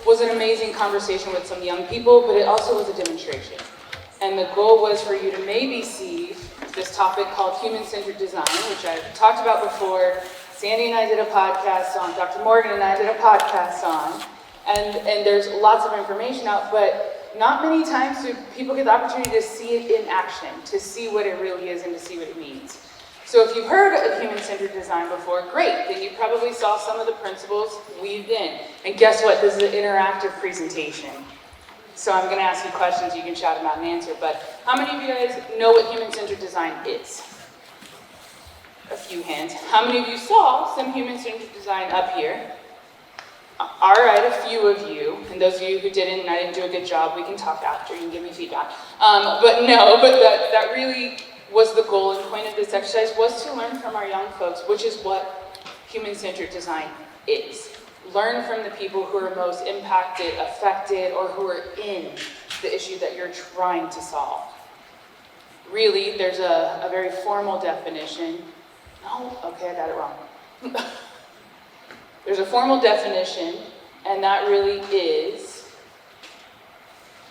was an amazing conversation with some young people, but it also was a demonstration. And the goal was for you to maybe see this topic called human-centered design, which I've talked about before. Sandy and I did a podcast on, Dr. Morgan and I did a podcast on, and there's lots of information out, but not many times do people get the opportunity to see it in action, to see what it really is and to see what it means. So if you've heard of human-centered design before, great, then you probably saw some of the principles weaved in. And guess what? This is an interactive presentation. So I'm going to ask you questions, you can shout them out and answer, but how many of you guys know what human-centered design is? A few hands. How many of you saw some human-centered design up here? All right, a few of you, and those of you who didn't and I didn't do a good job, we can talk after, you can give me feedback. But that really was the goal and point of this exercise, was to learn from our young folks, which is what human-centered design is. Learn from the people who are most impacted, affected, or who are in the issue that you're trying to solve. Really, there's a very formal definition. No, okay, I got it wrong. There's a formal definition, and that really is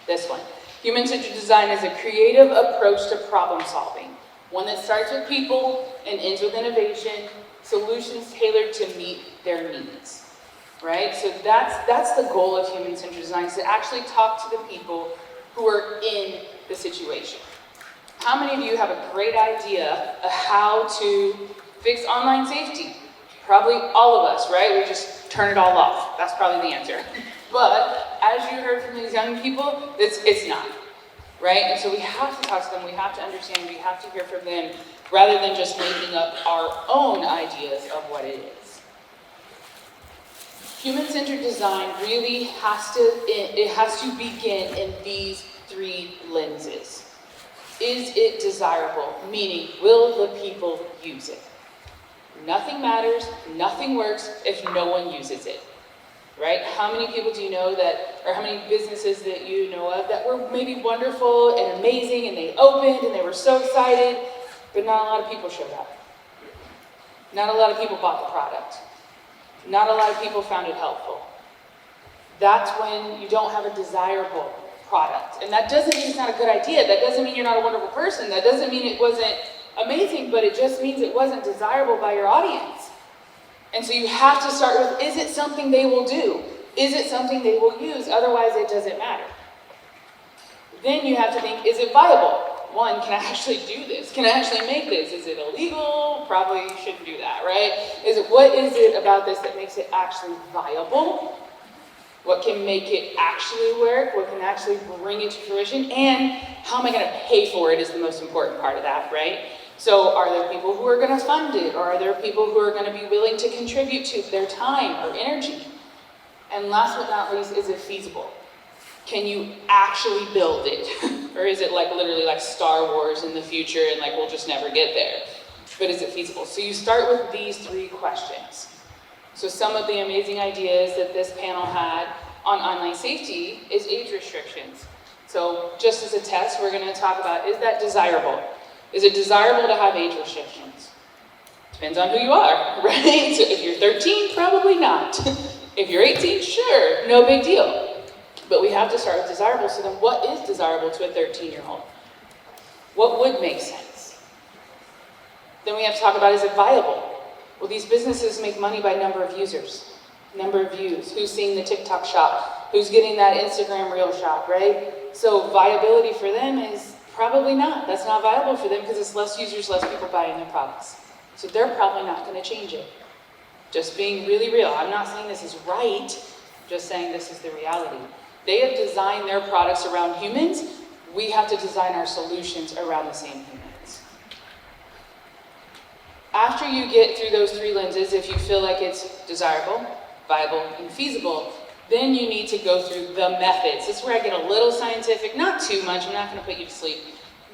this one. Human-centered design is a creative approach to problem solving, one that starts with people and ends with innovation, solutions tailored to meet their needs. Right? So that's the goal of human-centered design, is to actually talk to the people who are in the situation. How many of you have a great idea of how to fix online safety? Probably all of us, right? We just turn it all off. That's probably the answer. But as you heard from these young people, it's not, right? And so we have to talk to them, we have to understand, we have to hear from them, rather than just making up our own ideas of what it is. Human-centered design really has to begin in these three lenses. Is it desirable? Meaning, will the people use it? Nothing matters, nothing works if no one uses it, right? How many people do you know that, or how many businesses that you know of that were maybe wonderful and amazing and they opened and they were so excited, but not a lot of people showed up. Not a lot of people bought the product. Not a lot of people found it helpful. That's when you don't have a desirable product. And that doesn't mean it's not a good idea. That doesn't mean you're not a wonderful person. That doesn't mean it wasn't amazing, but it just means it wasn't desirable by your audience. And so you have to start with, is it something they will do? Is it something they will use? Otherwise, it doesn't matter. Then you have to think, is it viable? One, can I actually do this? Can I actually make this? Is it illegal? Probably shouldn't do that, right? What is it about this that makes it actually viable? What can make it actually work? What can actually bring it to fruition? And how am I going to pay for it is the most important part of that, right? So are there people who are going to fund it? Or are there people who are going to be willing to contribute to their time or energy? And last but not least, is it feasible? Can you actually build it? Or is it like literally like Star Wars in the future and like we'll just never get there? But is it feasible? So you start with these three questions. So some of the amazing ideas that this panel had on online safety is age restrictions. So just as a test, we're going to talk about, is that desirable? Is it desirable to have age restrictions? Depends on who you are, right? So if you're 13, probably not. If you're 18, sure, no big deal. But we have to start with desirable. So then what is desirable to a 13-year-old? What would make sense? Then we have to talk about, is it viable? Well, these businesses make money by number of users, number of views. Who's seeing the TikTok shop? Who's getting that Instagram reel shop, right? So viability for them is probably not. That's not viable for them because it's less users, less people buying their products. So they're probably not going to change it. Just being really real. I'm not saying this is right, just saying this is the reality. They have designed their products around humans. We have to design our solutions around the same humans. After you get through those three lenses, if you feel like it's desirable, viable, and feasible, then you need to go through the methods. This is where I get a little scientific, not too much, I'm not going to put you to sleep,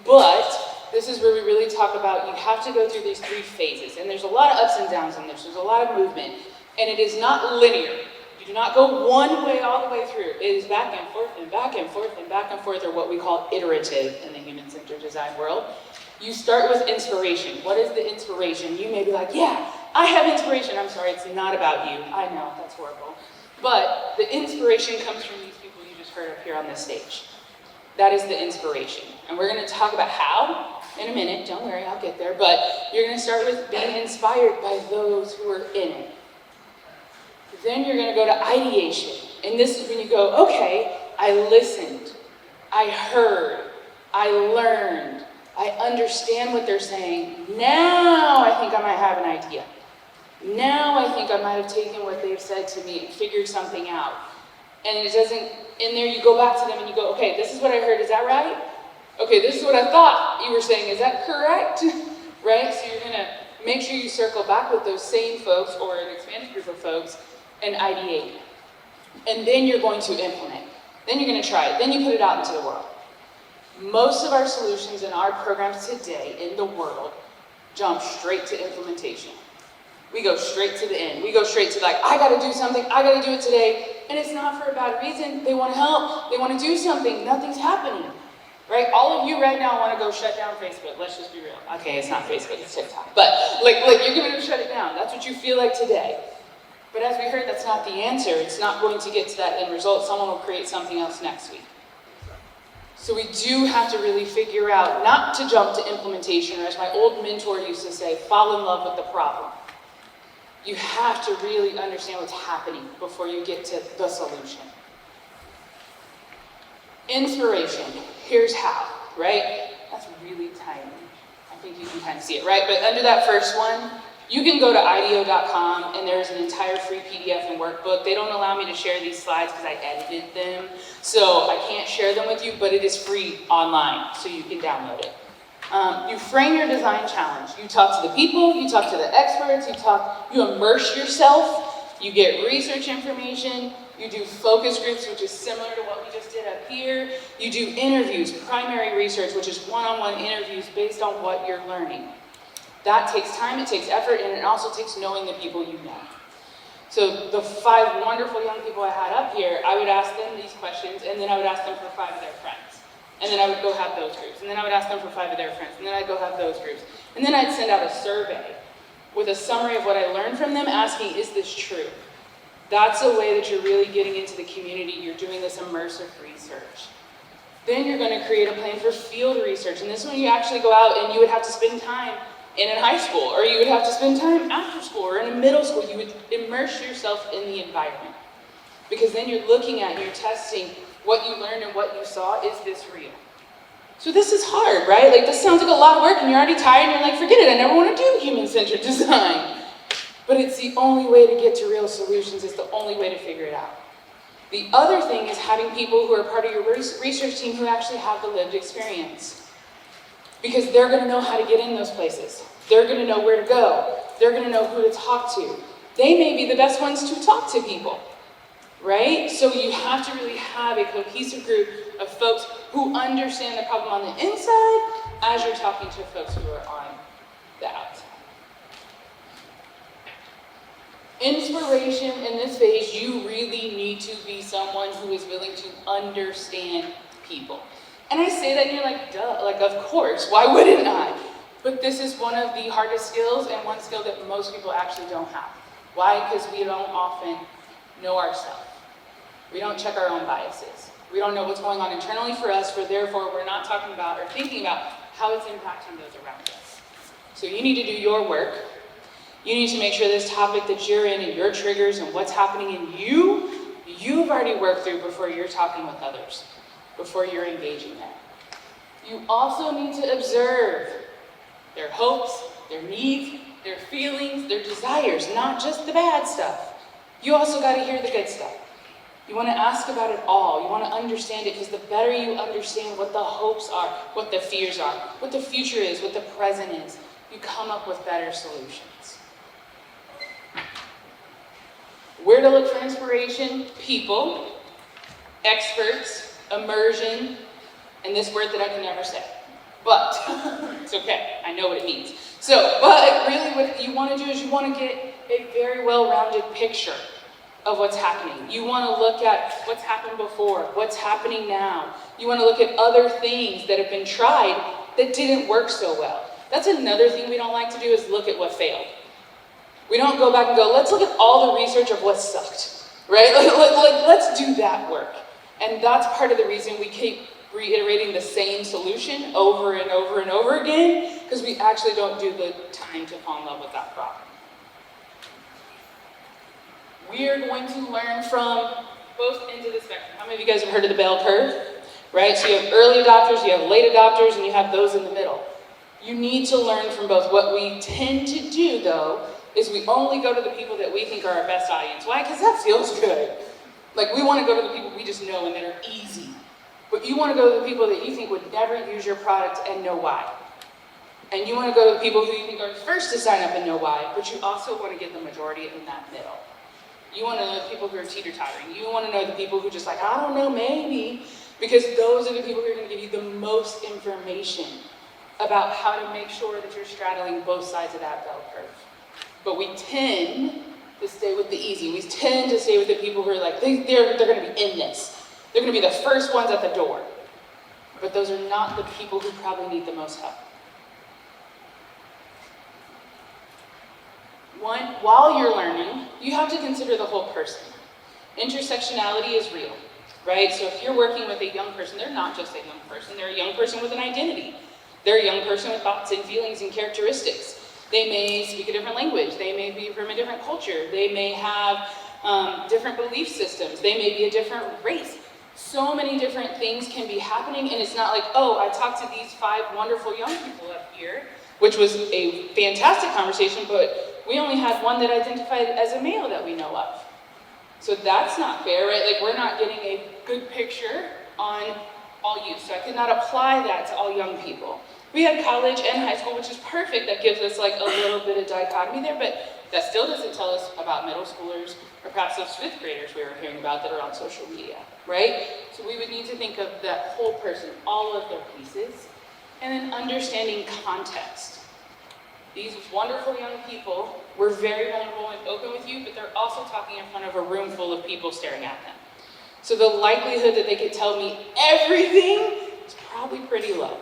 but this is where we really talk about you have to go through these three phases, and there's a lot of ups and downs in this, there's a lot of movement, and it is not linear. You do not go one way all the way through. It is back and forth and back and forth and back and forth, or what we call iterative in the human-centered design world. You start with inspiration. What is the inspiration? You may be like, yeah, I have inspiration. I'm sorry, it's not about you. I know, that's horrible. But the inspiration comes from these people you just heard up here on this stage. That is the inspiration. And we're going to talk about how in a minute. Don't worry, I'll get there. But you're going to start with being inspired by those who are in it. Then you're going to go to ideation. And this is when you go, okay, I listened, I heard, I learned, I understand what they're saying. Now I think I might have an idea. Now I think I might have taken what they've said to me and figured something out. And it doesn't, in there you go back to them and you go, okay, this is what I heard, is that right? Okay, this is what I thought you were saying, is that correct? Right? So you're gonna make sure you circle back with those same folks or an expanded group of folks and ideate. And then you're going to implement. Then you're gonna try it. Then you put it out into the world. Most of our solutions in our programs today in the world jump straight to implementation. We go straight to the end. We go straight to like, I gotta do something, I gotta do it today. And it's not for a bad reason. They wanna help, they wanna do something, nothing's happening. Right? All of you right now wanna go shut down Facebook, let's just be real. Okay, it's not Facebook, it's TikTok. But like you're gonna shut it down. That's what you feel like today. But as we heard, that's not the answer. It's not going to get to that end result. Someone will create something else next week. So we do have to really figure out, not to jump to implementation, or as my old mentor used to say, fall in love with the problem. You have to really understand what's happening before you get to the solution. Inspiration, here's how, right? That's really tiny. I think you can kind of see it, right? But under that first one, you can go to IDEO.com and there's an entire free PDF and workbook. They don't allow me to share these slides because I edited them, so I can't share them with you, but it is free online, so you can download it. You frame your design challenge. You talk to the people, you talk to the experts, you immerse yourself, you get research information, you do focus groups, which is similar to what we just did up here. You do interviews, primary research, which is one-on-one interviews based on what you're learning. That takes time, it takes effort, and it also takes knowing the people you know. So the 5 wonderful young people I had up here, I would ask them these questions, and then I would ask them for 5 of their friends. And then I would go have those groups. And then I would ask them for 5 of their friends. And then I'd go have those groups. And then I'd send out a survey with a summary of what I learned from them, asking, is this true? That's a way that you're really getting into the community. You're doing this immersive research. Then you're going to create a plan for field research. And this one you actually go out and you would have to spend time in a high school, or you would have to spend time after school, or in a middle school. You would immerse yourself in the environment. Because then you're looking at, you're testing what you learned and what you saw. Is this real? So this is hard, right? Like this sounds like a lot of work and you're already tired and you're like, forget it, I never want to do human-centered design. But it's the only way to get to real solutions. It's the only way to figure it out. The other thing is having people who are part of your research team who actually have the lived experience. Because they're going to know how to get in those places. They're going to know where to go. They're going to know who to talk to. They may be the best ones to talk to people, right? So you have to really have a cohesive group of folks who understand the problem on the inside as you're talking to folks who are on the outside. Inspiration in this phase, you really need to be someone who is willing to understand people. And I say that and you're like, duh, like of course, why wouldn't I? But this is one of the hardest skills and one skill that most people actually don't have. Why? Because we don't often know ourselves. We don't check our own biases. We don't know what's going on internally for us, for therefore we're not talking about or thinking about how it's impacting those around us. So you need to do your work. You need to make sure this topic that you're in and your triggers and what's happening in you, you've already worked through before you're talking with others, before you're engaging them. You also need to observe their hopes, their needs, their feelings, their desires, not just the bad stuff. You also got to hear the good stuff. You want to ask about it all. You want to understand it, because the better you understand what the hopes are, what the fears are, what the future is, what the present is, you come up with better solutions. Where to look for inspiration? People, experts, immersion, and this word that I can never say. But it's okay, I know what it means. So, but really what you want to do is you want to get a very well-rounded picture of what's happening. You want to look at what's happened before, what's happening now. You want to look at other things that have been tried that didn't work so well. That's another thing we don't like to do, is look at what failed. We don't go back and go, let's look at all the research of what sucked, right? Like, let's do that work. And that's part of the reason we keep reiterating the same solution over and over and over again, because we actually don't do the time to fall in love with that problem. We are going to learn from both ends of the spectrum. How many of you guys have heard of the bell curve? Right? So you have early adopters, you have late adopters, and you have those in the middle. You need to learn from both. What we tend to do, though, is we only go to the people that we think are our best audience. Why? Because that feels good. Like, we want to go to the people we just know and that are easy. But you want to go to the people that you think would never use your product and know why. And you want to go to the people who you think are first to sign up and know why, but you also want to get the majority in that middle. You want to know the people who are teeter-tottering. You want to know the people who are just like, I don't know, maybe. Because those are the people who are going to give you the most information about how to make sure that you're straddling both sides of that bell curve. But we tend to stay with the easy. We tend to stay with the people who are like, they're going to be in this. They're going to be the first ones at the door. But those are not the people who probably need the most help. One, while you're learning, you have to consider the whole person. Intersectionality is real, right? So if you're working with a young person, they're not just a young person, they're a young person with an identity. They're a young person with thoughts and feelings and characteristics. They may speak a different language. They may be from a different culture. They may have different belief systems. They may be a different race. So many different things can be happening, and it's not like, oh, I talked to these 5 wonderful young people up here, which was a fantastic conversation, but we only had one that identified as a male that we know of. So that's not fair, right? Like, we're not getting a good picture on all youth. So I could not apply that to all young people. We had college and high school, which is perfect. That gives us like a little bit of dichotomy there, but that still doesn't tell us about middle schoolers or perhaps those 5th graders we were hearing about that are on social media, right? So we would need to think of that whole person, all of their pieces, and then understanding context. These wonderful young people were very vulnerable and open with you, but they're also talking in front of a room full of people staring at them. So the likelihood that they could tell me everything is probably pretty low,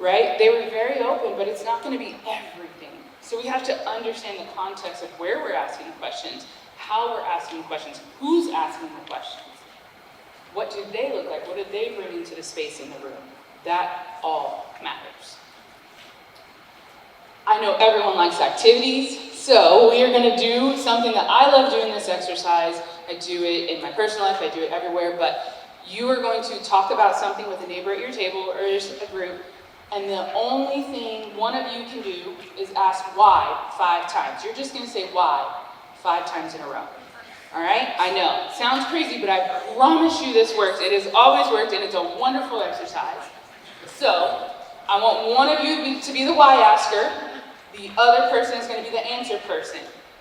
right? They were very open, but it's not going to be everything. So we have to understand the context of where we're asking questions, how we're asking questions, who's asking the questions. What do they look like? What do they bring into the space in the room? That all matters. I know everyone likes activities, so we are going to do something that I love doing this exercise. I do it in my personal life, I do it everywhere, but you are going to talk about something with a neighbor at your table or just a group, and the only thing one of you can do is ask why 5 times. You're just going to say why 5 times in a row. All right? I know, it sounds crazy, but I promise you this works. It has always worked, and it's a wonderful exercise. So, I want one of you to be the why asker. The other person is going to be the answer person.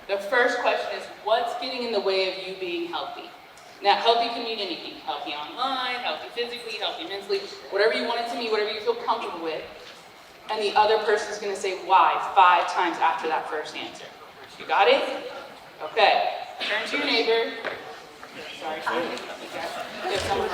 The first question is, what's getting in the way of you being healthy? Now, healthy can mean anything. Healthy online, healthy physically, healthy mentally, whatever you want it to mean, whatever you feel comfortable with. And the other person is going to say why 5 times after that first answer. You got it? Okay. Turn to your neighbor. Sorry. If someone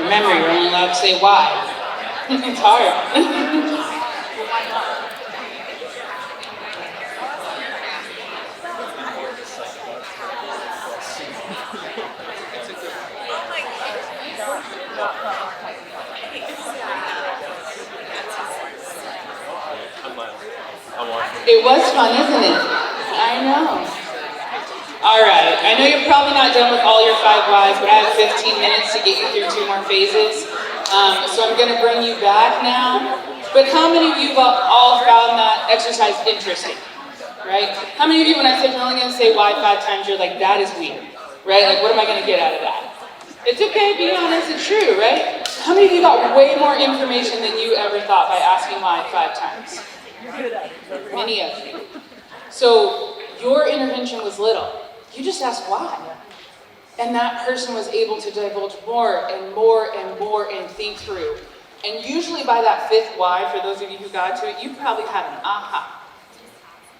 remember, you're only allowed to say why. It's hard. It was fun, isn't it? I know. All right, I know you're probably not done with all your 5 whys, but I have 15 minutes to get you through 2 more phases. So I'm going to bring you back now. But how many of you have all found that exercise interesting? Right? How many of you, when I said you're only going to say why 5 times, you're like, that is weird. Right? Like, what am I going to get out of that? It's okay, be honest, it's true, right? How many of you got way more information than you ever thought by asking why 5 times? Many of you. So your intervention was little. You just asked why. And that person was able to divulge more and more and more and think through. And usually by that 5th why, for those of you who got to it, you probably had an aha.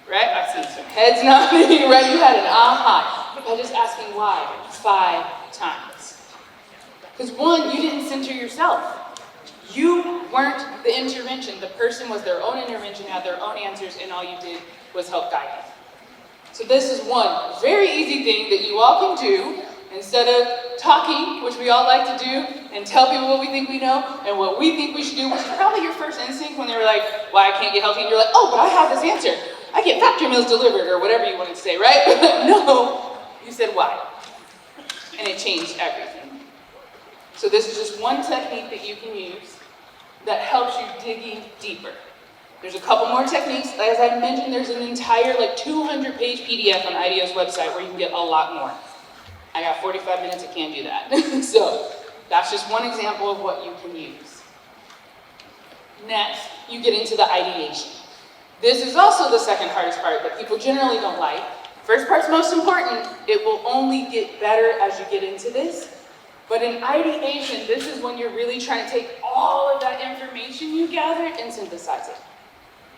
Right? I've seen some heads nodding, right? You had an aha by just asking why 5 times. Because 1, you didn't center yourself. You weren't the intervention. The person was their own intervention, had their own answers, and all you did was help guide them. So this is one very easy thing that you all can do instead of talking, which we all like to do, and tell people what we think we know and what we think we should do, which is probably your first instinct when they were like, why I can't get healthy, and you're like, oh, but I have this answer. I get factory meals delivered, or whatever you wanted to say, right? But no, you said why. And it changed everything. So this is just one technique that you can use that helps you digging deeper. There's a couple more techniques. As I mentioned, there's an entire 200-page PDF on IDEO's website where you can get a lot more. I got 45 minutes, I can't do that. So that's just one example of what you can use. Next, you get into the ideation. This is also the second hardest part that people generally don't like. First part's most important. It will only get better as you get into this. But in ideation, this is when you're really trying to take all of that information you gathered and synthesize it.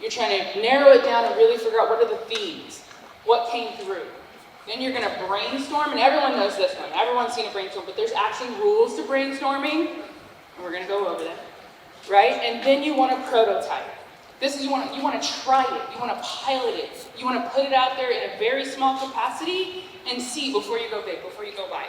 You're trying to narrow it down and really figure out what are the themes, what came through. Then you're going to brainstorm, and everyone knows this one. Everyone's seen a brainstorm, but there's actually rules to brainstorming, and we're going to go over them, right? And then you want to prototype. This is you want to try it. You want to pilot it. You want to put it out there in a very small capacity and see before you go big, before you go wide.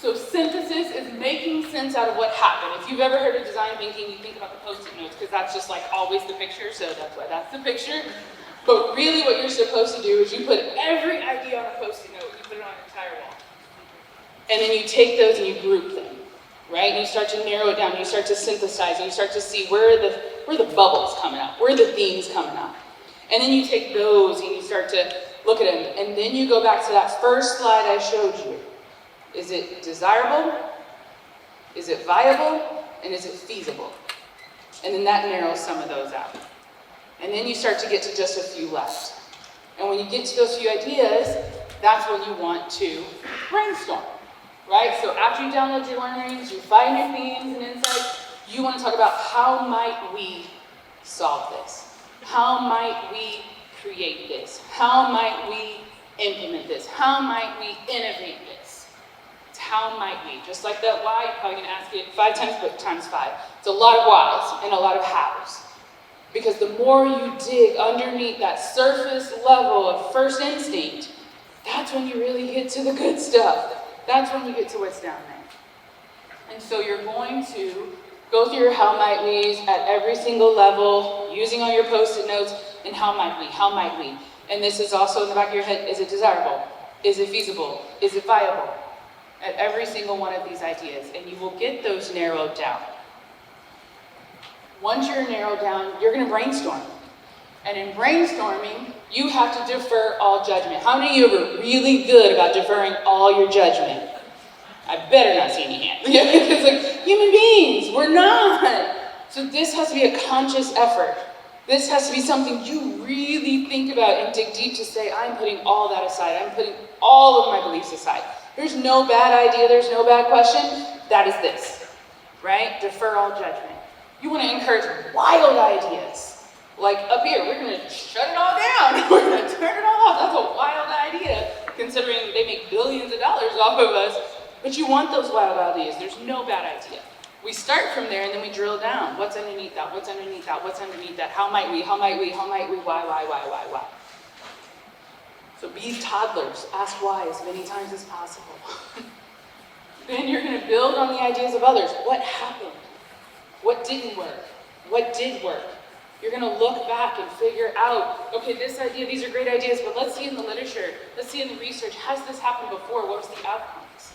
So synthesis is making sense out of what happened. If you've ever heard of design thinking, you think about the Post-it notes, because that's just always the picture, so that's why that's the picture. But really what you're supposed to do is you put every idea on a Post-it note, you put it on an entire wall. And then you take those and you group them, right? And you start to narrow it down, and you start to synthesize, and you start to see where are the bubbles coming out, where are the themes coming out. And then you take those and you start to look at them, and then you go back to that first slide I showed you. Is it desirable? Is it viable? And is it feasible? And then that narrows some of those out. And then you start to get to just a few left. And when you get to those few ideas, that's when you want to brainstorm, right? So after you download your learnings, you find your themes and insights, you want to talk about how might we solve this? How might we create this? How might we implement this? How might we innovate this? How might we? Just like that why, you're probably going to ask it 5 times, but times 5. It's a lot of whys and a lot of hows. Because the more you dig underneath that surface level of first instinct, that's when you really get to the good stuff. That's when you get to what's down there. And so you're going to go through your how might we's at every single level, using all your Post-it notes, and how might we, how might we. And this is also in the back of your head, is it desirable? Is it feasible? Is it viable? At every single one of these ideas, and you will get those narrowed down. Once you're narrowed down, you're going to brainstorm. And in brainstorming, you have to defer all judgment. How many of you are really good about deferring all your judgment? I better not see any hands. Because human beings, we're not. So this has to be a conscious effort. This has to be something you really think about and dig deep to say, I'm putting all that aside. I'm putting all of my beliefs aside. There's no bad idea, there's no bad question. That is this, right? Defer all judgment. You want to encourage wild ideas. Like up here, we're going to shut it all down. We're going to turn it all off. That's a wild idea, considering they make billions of dollars off of us. But you want those wild ideas. There's no bad idea. We start from there and then we drill down. What's underneath that? What's underneath that? What's underneath that? How might we? How might we? How might we? Why? So be toddlers, ask why as many times as possible. Then you're going to build on the ideas of others. What happened? What didn't work? What did work? You're going to look back and figure out, okay, this idea, these are great ideas, but let's see in the literature, let's see in the research, has this happened before? What was the outcomes?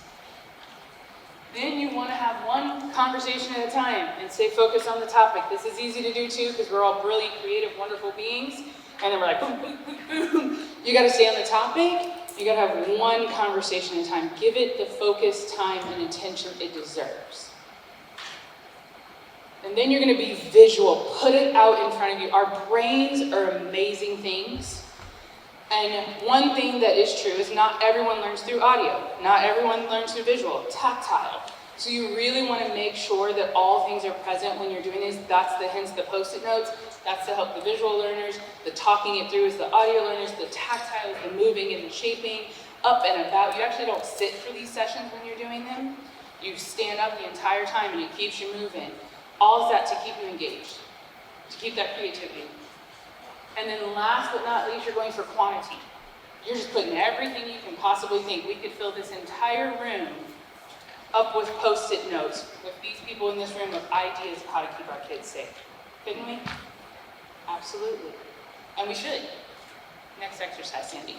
Then you want to have one conversation at a time and stay focused on the topic. This is easy to do too because we're all brilliant, creative, wonderful beings. And then we're like, boom, boom, boom, boom. You got to stay on the topic. You got to have one conversation at a time. Give it the focus, time, and attention it deserves. And then you're going to be visual. Put it out in front of you. Our brains are amazing things. And one thing that is true is not everyone learns through audio. Not everyone learns through visual, tactile. So you really want to make sure that all things are present when you're doing this. Hence the post-it notes. That's to help the visual learners. The talking it through is the audio learners. The tactile is the moving and the shaping, up and about. You actually don't sit for these sessions when you're doing them. You stand up the entire time and it keeps you moving. All of that to keep you engaged, to keep that creativity. And then last but not least, you're going for quantity. You're just putting everything you can possibly think. We could fill this entire room up with post-it notes, with these people in this room with ideas of how to keep our kids safe. Couldn't we? Absolutely. And we should. Next exercise, Sandy.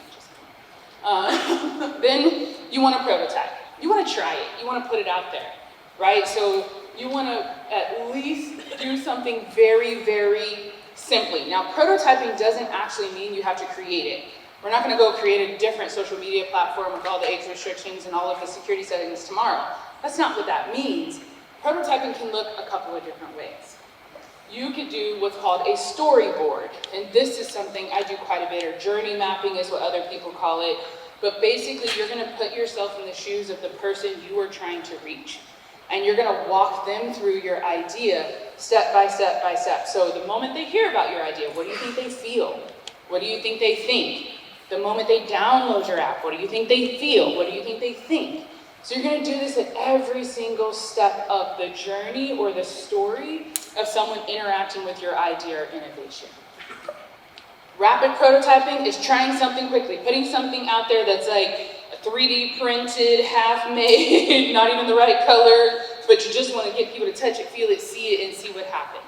Then you want to prototype. You want to try it. You want to put it out there, right? So you want to at least do something very, very simply. Now, prototyping doesn't actually mean you have to create it. We're not going to go create a different social media platform with all the age restrictions and all of the security settings tomorrow. That's not what that means. Prototyping can look a couple of different ways. You could do what's called a storyboard, and this is something I do quite a bit, or journey mapping is what other people call it. But basically, you're going to put yourself in the shoes of the person you are trying to reach. And you're going to walk them through your idea step by step by step. So the moment they hear about your idea, what do you think they feel? What do you think they think? The moment they download your app, what do you think they feel? What do you think they think? So you're going to do this at every single step of the journey or the story of someone interacting with your idea or innovation. Rapid prototyping is trying something quickly, putting something out there that's like 3D printed, half made, not even the right color, but you just want to get people to touch it, feel it, see it, and see what happened.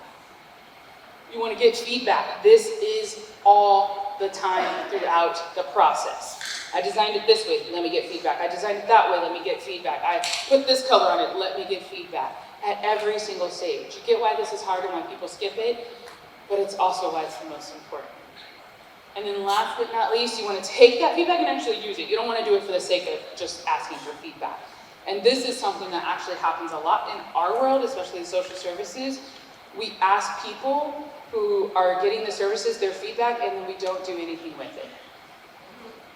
You want to get feedback. This is all the time throughout the process. I designed it this way, let me get feedback. I designed it that way, let me get feedback. I put this color on it, let me get feedback. At every single stage. You get why this is hard and why people skip it, but it's also why it's the most important. And then last but not least, you want to take that feedback and actually use it. You don't want to do it for the sake of just asking for feedback. And this is something that actually happens a lot in our world, especially in social services. We ask people who are getting the services their feedback, and then we don't do anything with it.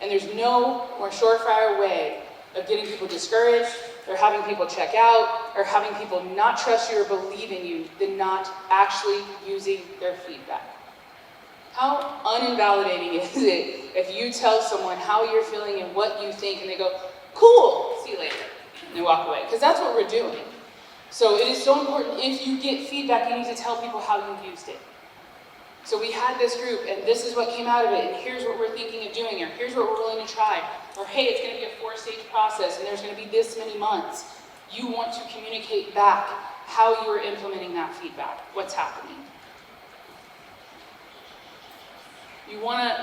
And there's no more surefire way of getting people discouraged, or having people check out, or having people not trust you or believe in you than not actually using their feedback. How uninvalidating is it if you tell someone how you're feeling and what you think, and they go, cool, see you later, and they walk away? Because that's what we're doing. So it is so important, if you get feedback, you need to tell people how you used it. So we had this group, and this is what came out of it, and here's what we're thinking of doing, or here's what we're willing to try, or hey, it's going to be a 4-stage process, and there's going to be this many months. You want to communicate back how you are implementing that feedback, what's happening.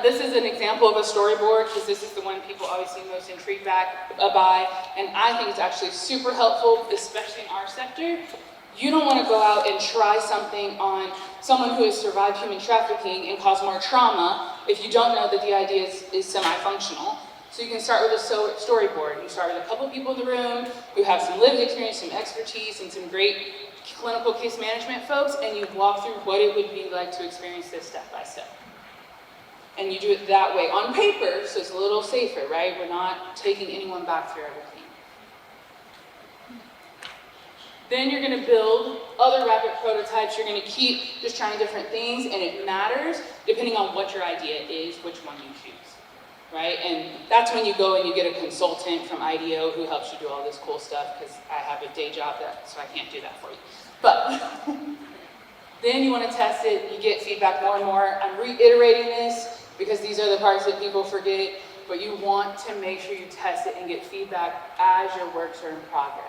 This is an example of a storyboard, because this is the one people always seem most intrigued by, and I think it's actually super helpful, especially in our sector. You don't want to go out and try something on someone who has survived human trafficking and cause more trauma if you don't know that the idea is semi-functional. So you can start with a storyboard. You start with a couple people in the room who have some lived experience, some expertise, and some great clinical case management folks, and you walk through what it would be like to experience this step by step. And you do it that way on paper, so it's a little safer, right? We're not taking anyone back through everything. Then you're going to build other rapid prototypes. You're going to keep just trying different things, and it matters depending on what your idea is, which one you choose, right? And that's when you go and you get a consultant from IDEO who helps you do all this cool stuff, because I have a day job, so I can't do that for you. But then you want to test it. You get feedback more and more. I'm reiterating this because these are the parts that people forget, but you want to make sure you test it and get feedback as your works are in progress.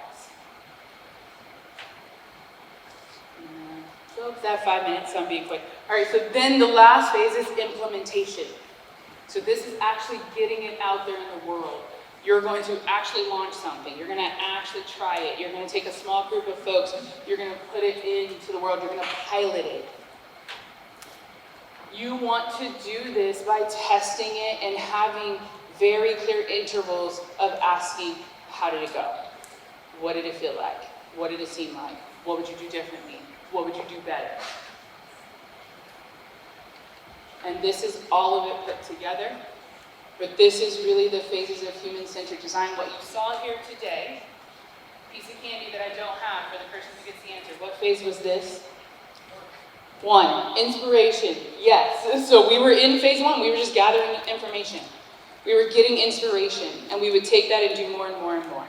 So I have 5 minutes, so I'm being quick. All right, so then the last phase is implementation. So this is actually getting it out there in the world. You're going to actually launch something. You're going to actually try it. You're going to take a small group of folks. You're going to put it into the world. You're going to pilot it. You want to do this by testing it and having very clear intervals of asking, how did it go? What did it feel like? What did it seem like? What would you do differently? What would you do better? And this is all of it put together. But this is really the phases of human-centered design. What you saw here today, piece of candy that I don't have for the person who gets the answer. What phase was this? 1, inspiration. Yes, so we were in phase 1. We were just gathering information. We were getting inspiration, and we would take that and do more and more and more.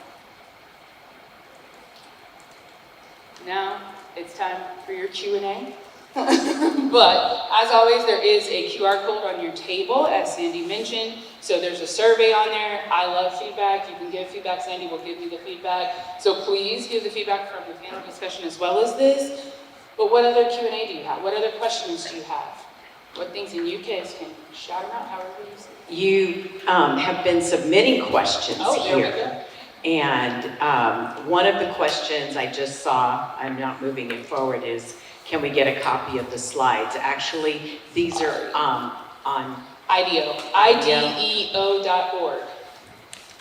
Now, it's time for your Q&A. But, as always, there is a QR code on your table, as Sandy mentioned. So there's a survey on there. I love feedback. You can give feedback. Sandy will give you the feedback. So please give the feedback from the panel discussion as well as this. But what other Q&A do you have? What other questions do you have? What things, in you kids can shout them out however you see. You have been submitting questions there here. We go. And one of the questions I just saw, I'm not moving it forward, is can we get a copy of the slides? Actually, these are on IDEO, IDEO.org.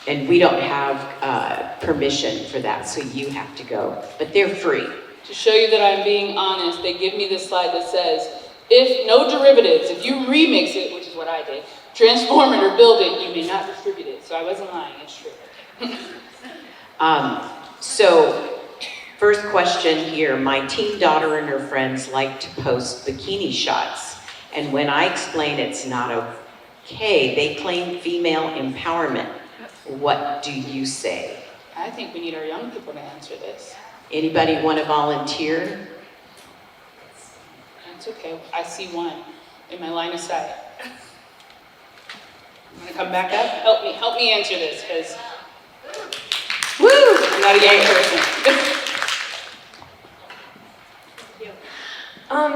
And we don't have permission for that, so you have to go. But they're free. To show you that I'm being honest, they give me this slide that says, if no derivatives, if you remix it, which is what I did, transform it or build it, you may not distribute it. So I wasn't lying, it's true. So, first question here. My teen daughter and her friends like to post bikini shots. And when I explain it's not okay, they claim female empowerment. What do you say? I think we need our young people to answer this. Anybody want to volunteer? That's okay. I see one in my line of sight. I'm gonna come back up. Help me answer this, because I'm not a young person.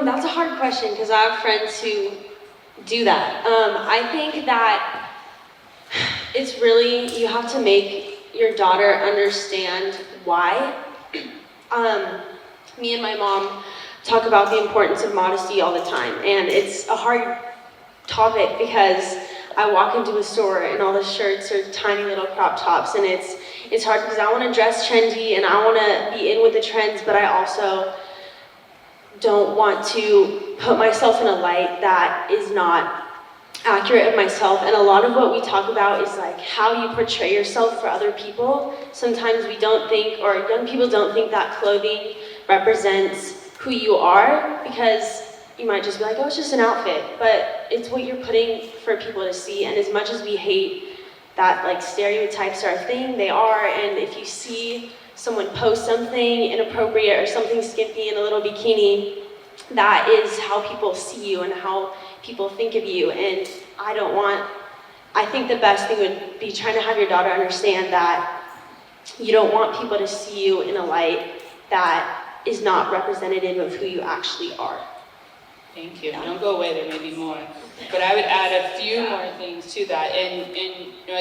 That's a hard question because I have friends who do that. I think that it's really, you have to make your daughter understand why. Me and my mom talk about the importance of modesty all the time, and it's a hard topic because I walk into a store and all the shirts are tiny little crop tops, and it's hard because I want to dress trendy and I want to be in with the trends, but I also don't want to put myself in a light that is not accurate of myself. And a lot of what we talk about is like how you portray yourself for other people. Sometimes we don't think, or young people don't think, that clothing represents who you are, because you might just be like, oh, it's just an outfit, but it's what you're putting for people to see. And as much as we hate that, like, stereotypes are a thing, they are. And if you see someone post something inappropriate or something skimpy in a little bikini, that is how people see you and how people think of you. And I think the best thing would be trying to have your daughter understand that you don't want people to see you in a light that is not representative of who you actually are. Thank you. Don't go away, there may be more. But I would add a few more things to that, and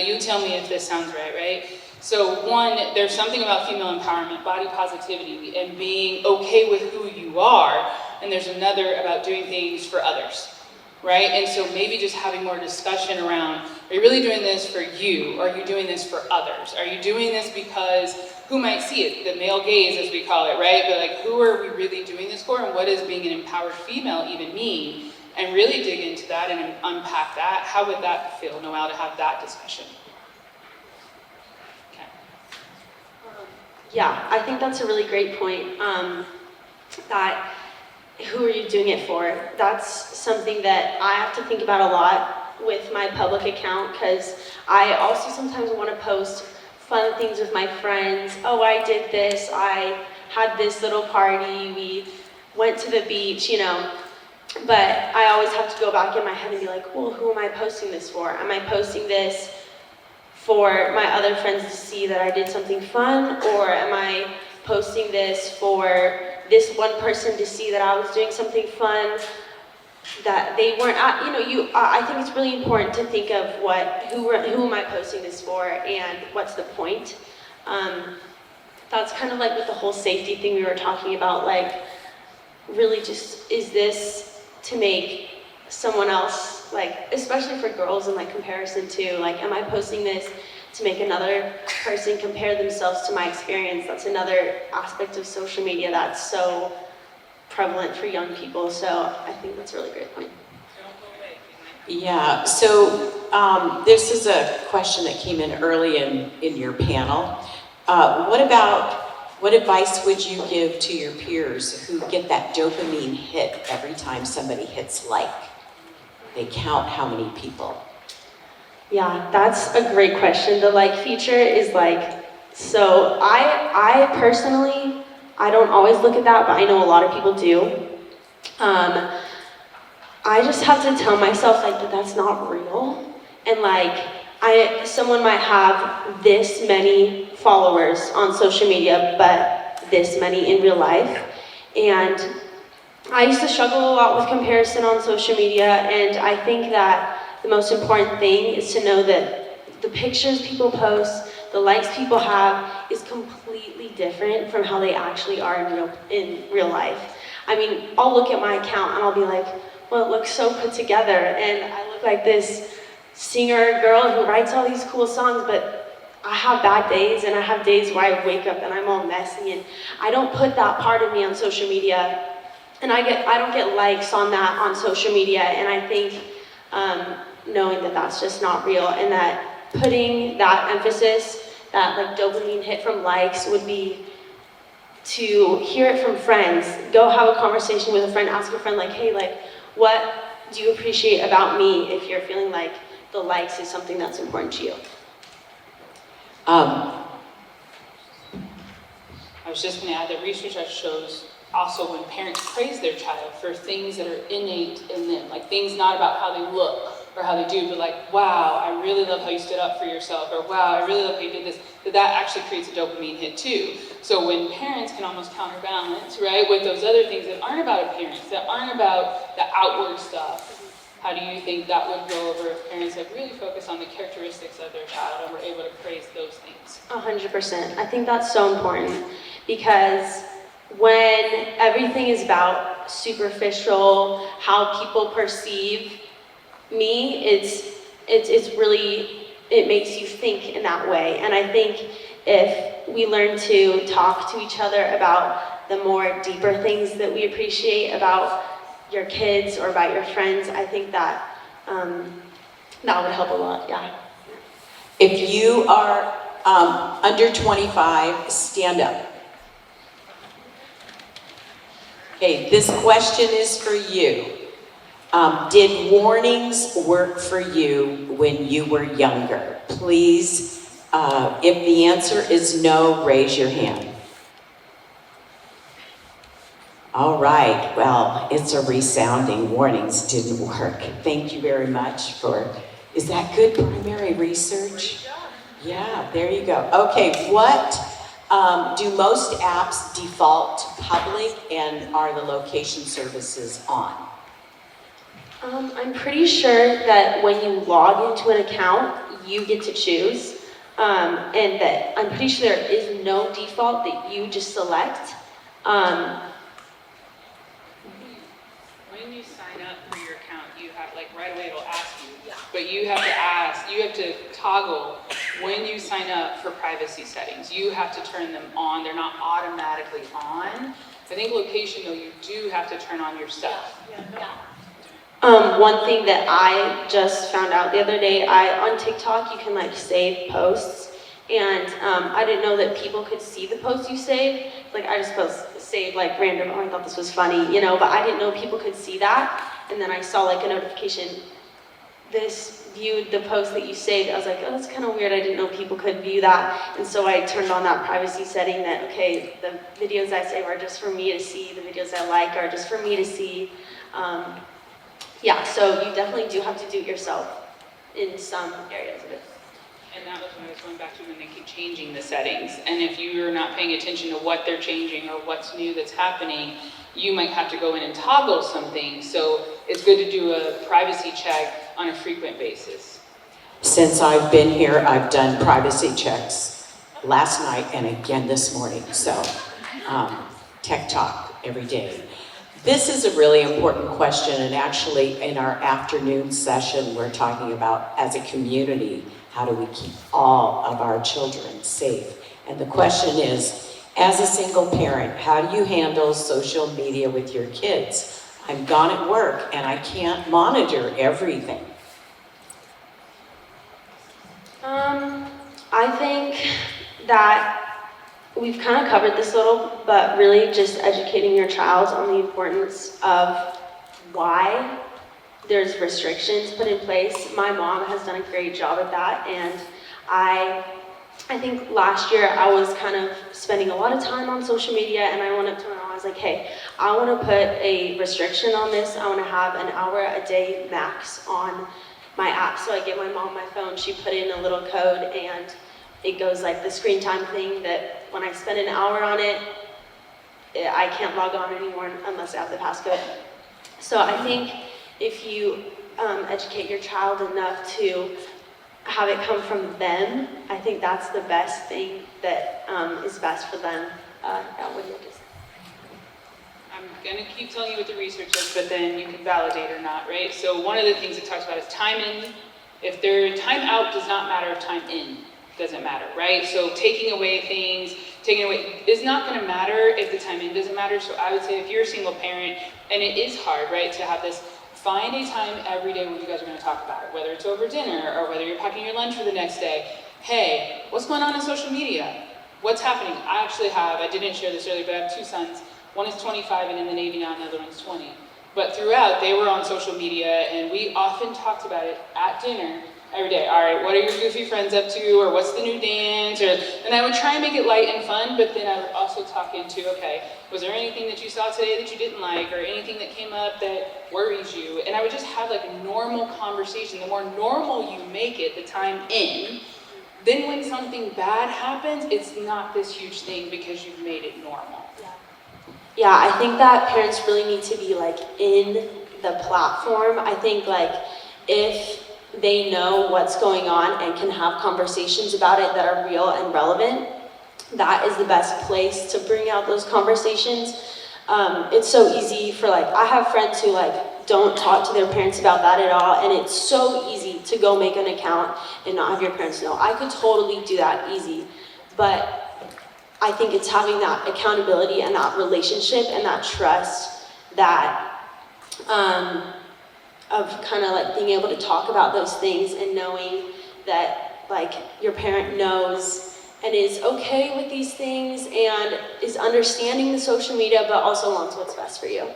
you tell me if this sounds right? So one, there's something about female empowerment, body positivity, and being okay with who you are, and there's another about doing things for others, right? And so maybe just having more discussion around, are you really doing this for you, or are you doing this for others? Are you doing this because who might see it? The male gaze, as we call it, right? But like, who are we really doing this for, and what does being an empowered female even mean? And really dig into that and unpack that. How would that feel, Noelle, to have that discussion? Okay. Yeah, I think that's a really great point. That who are you doing it for? That's something that I have to think about a lot with my public account, because I also sometimes want to post fun things with my friends. Oh, I did this, I had this little party, we went to the beach, But I always have to go back in my head and be like, well, who am I posting this for? Am I posting this for my other friends to see that I did something fun? Or am I posting this for this one person to see that I was doing something fun? that they weren't at, I think it's really important to think of who am I posting this for and what's the point. That's kind of like with the whole safety thing we were talking about, like really just, is this to make someone else, like, especially for girls in like comparison to, like, am I posting this to make another person compare themselves to my experience? That's another aspect of social media that's so prevalent for young people. So I think that's a really great point. Yeah, so this is a question that came in early in your panel. What advice would you give to your peers who get that dopamine hit every time somebody hits like? They count how many people. Yeah, that's a great question. The like feature is like, so I personally, I don't always look at that, but I know a lot of people do. I just have to tell myself like that that's not real. And like someone might have this many followers on social media, but this many in real life. And I used to struggle a lot with comparison on social media, and I think that the most important thing is to know that the pictures people post, the likes people have, is completely different from how they actually are in real life. I mean, I'll look at my account and I'll be like, well, it looks so put together, and I look like this singer girl who writes all these cool songs, but I have bad days, and I have days where I wake up and I'm all messy, and I don't put that part of me on social media. And I don't get likes on that on social media, and I think knowing that that's just not real, and that putting that emphasis, that like dopamine hit from likes, would be to hear it from friends. Go have a conversation with a friend, ask a friend like, hey, like, what do you appreciate about me, if you're feeling like the likes is something that's important to you. I was just going to add that research shows also when parents praise their child for things that are innate in them, like things not about how they look or how they do, but like, wow, I really love how you stood up for yourself, or wow, I really love how you did this, that actually creates a dopamine hit too. So when parents can almost counterbalance, right, with those other things that aren't about appearance, that aren't about the outward stuff, how do you think that would go over if parents have really focused on the characteristics of their child and were able to praise those things? 100%. I think that's so important, because when everything is about superficial, how people perceive me, it's really, it makes you think in that way. And I think if we learn to talk to each other about the more deeper things that we appreciate about your kids or about your friends, I think that that would help a lot. Yeah. If you are under 25, stand up. Okay, this question is for you. Did warnings work for you when you were younger? Please, if the answer is no, raise your hand. All right, well, it's a resounding warnings didn't work. Thank you very much for, is that good primary research? Yeah, there you go. Okay, what do most apps default public, and are the location services on? I'm pretty sure that when you log into an account, you get to choose, and that I'm pretty sure there is no default that you just select. When you sign up for your account, you have, like, right away it'll ask you, but you have to ask, you have to toggle when you sign up for privacy settings. You have to turn them on. They're not automatically on. I think location, though, you do have to turn on yourself. One thing that I just found out the other day, on TikTok you can like save posts, and I didn't know that people could see the posts you save. Like I just saved like random, oh I thought this was funny, but I didn't know people could see that. And then I saw like a notification, this viewed the post that you saved. I was like, oh, that's kind of weird. I didn't know people could view that. And so I turned on that privacy setting that, okay, the videos I save are just for me to see, the videos I like are just for me to see. Yeah, so you definitely do have to do it yourself in some areas of it. And that was when I was going back to when they keep changing the settings. And if you're not paying attention to what they're changing or what's new that's happening, you might have to go in and toggle something. So it's good to do a privacy check on a frequent basis. Since I've been here, I've done privacy checks last night and again this morning. So, Tech Talk every day. This is a really important question, and actually in our afternoon session, we're talking about, as a community, how do we keep all of our children safe? And the question is, as a single parent, how do you handle social media with your kids? I'm gone at work and I can't monitor everything. I think that we've kind of covered this a little, but really just educating your child on the importance of why there's restrictions put in place. My mom has done a great job at that, and I think last year I was kind of spending a lot of time on social media, and I went up to my mom, I was like, hey, I want to put a restriction on this. I want to have an hour a day max on my app. So I gave my mom my phone, she put in a little code, and it goes like the screen time thing that when I spend an hour on it, I can't log on anymore unless I have the passcode. So I think if you educate your child enough to have it come from them, I think that's the best thing that is best for them. I'm going to keep telling you what the research is, but then you can validate or not, right? So one of the things it talks about is time in. If their time out does not matter, if time in doesn't matter, right? So taking away things, is not going to matter if the time in doesn't matter. So I would say if you're a single parent, and it is hard, right, to have this, find a time every day where you guys are going to talk about it, whether it's over dinner or whether you're packing your lunch for the next day. Hey, what's going on social media? What's happening? I didn't share this earlier, but I have two sons. One is 25 and in the Navy now, and the other one's 20. But throughout, they were on social media, and we often talked about it at dinner every day. All right, what are your goofy friends up to, or what's the new dance? And I would try and make it light and fun, but then I would also talk into, okay, was there anything that you saw today that you didn't like, or anything that came up that worries you? And I would just have like a normal conversation. The more normal you make it, the time in, then when something bad happens, it's not this huge thing because you've made it normal. Yeah, I think that parents really need to be like in the platform. I think like if they know what's going on and can have conversations about it that are real and relevant, that is the best place to bring out those conversations. It's so easy for like, I have friends who like don't talk to their parents about that at all, and it's so easy to go make an account and not have your parents know. I could totally do that easy, but I think it's having that accountability and that relationship and that trust that of kind of like being able to talk about those things and knowing that like your parent knows and is okay with these things and is understanding the social media, but also wants what's best for you.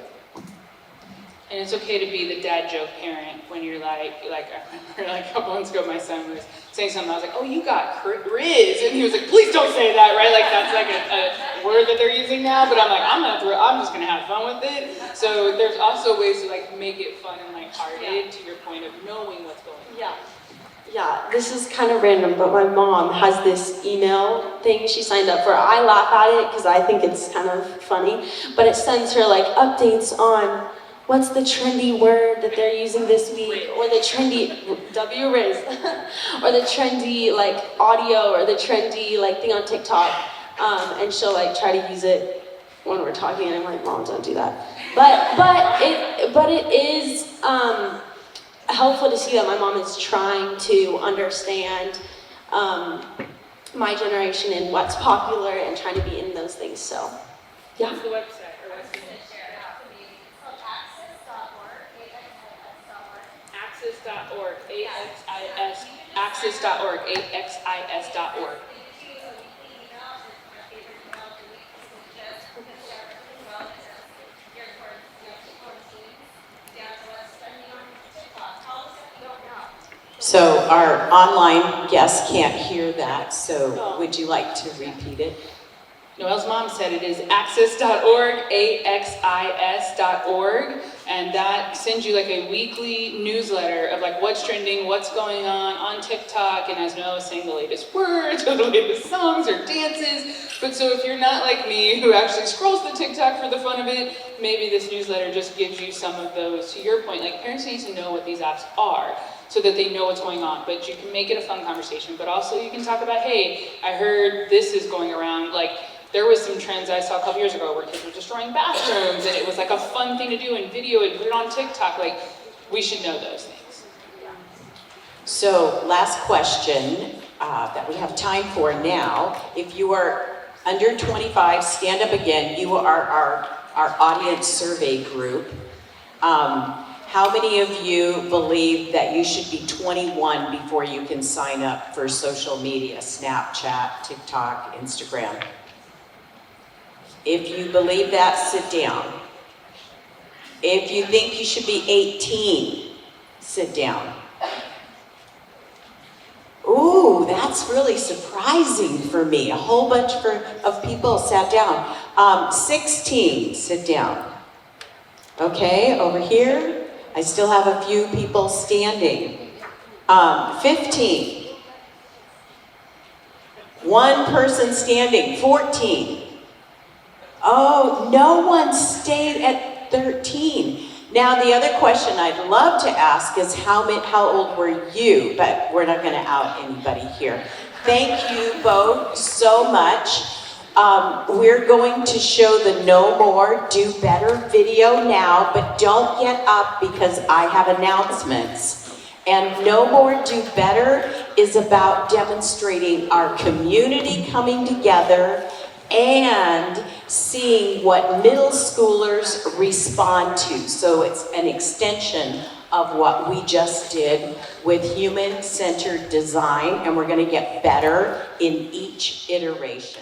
And it's okay to be the dad joke parent when you're like I remember like a couple months ago, my son was saying something, I was like, oh, you got Riz, and he was like, please don't say that, right? Like that's like a word that they're using now, but I'm like, I'm just gonna have fun with it. So there's also ways to like make it fun and lighthearted, to your point of knowing what's going on. Yeah, this is kind of random, but my mom has this email thing she signed up for. I laugh at it because I think it's kind of funny, but it sends her like updates on what's the trendy word that they're using this week, or the trendy W-Riz, or the trendy like audio, or the trendy like thing on TikTok, and she'll like try to use it when we're talking, and I'm like, Mom, don't do that. But it is helpful to see that my mom is trying to understand my generation and what's popular and trying to be in those things. So, yeah. What's the website? Or what's the Access.org, A-X-I-S, access.org, A-X-I-S.org. So our online guests can't hear that, so would you like to repeat it? Noelle's mom said it is axis.org, AXIS.org, and that sends you like a weekly newsletter of like what's trending, what's going on TikTok, and as Noelle was saying, the latest words or the latest songs or dances. But so if you're not like me who actually scrolls the TikTok for the fun of it, maybe this newsletter just gives you some of those. To your point, like parents need to know what these apps are so that they know what's going on, but you can make it a fun conversation, but also you can talk about, hey, I heard this is going around, like there was some trends I saw a couple years ago where kids were destroying bathrooms and it was like a fun thing to do and video and put it on TikTok, like we should know those things. So last question that we have time for now. If you are under 25, stand up again. You are our audience survey group. How many of you believe that you should be 21 before you can sign up for social media, Snapchat, TikTok, Instagram? If you believe that, sit down. If you think you should be 18, sit down. Ooh, that's really surprising for me. A whole bunch of people sat down. 16, sit down. Okay, over here. I still have a few people standing. 15. One person standing. 14. Oh, no one stayed at 13. Now, the other question I'd love to ask is how old were you? But we're not going to out anybody here. Thank you both so much. We're going to show the No More, Do Better video now, but don't get up because I have announcements. And No More, Do Better is about demonstrating our community coming together and seeing what middle schoolers respond to. So it's an extension of what we just did with human-centered design, and we're going to get better in each iteration.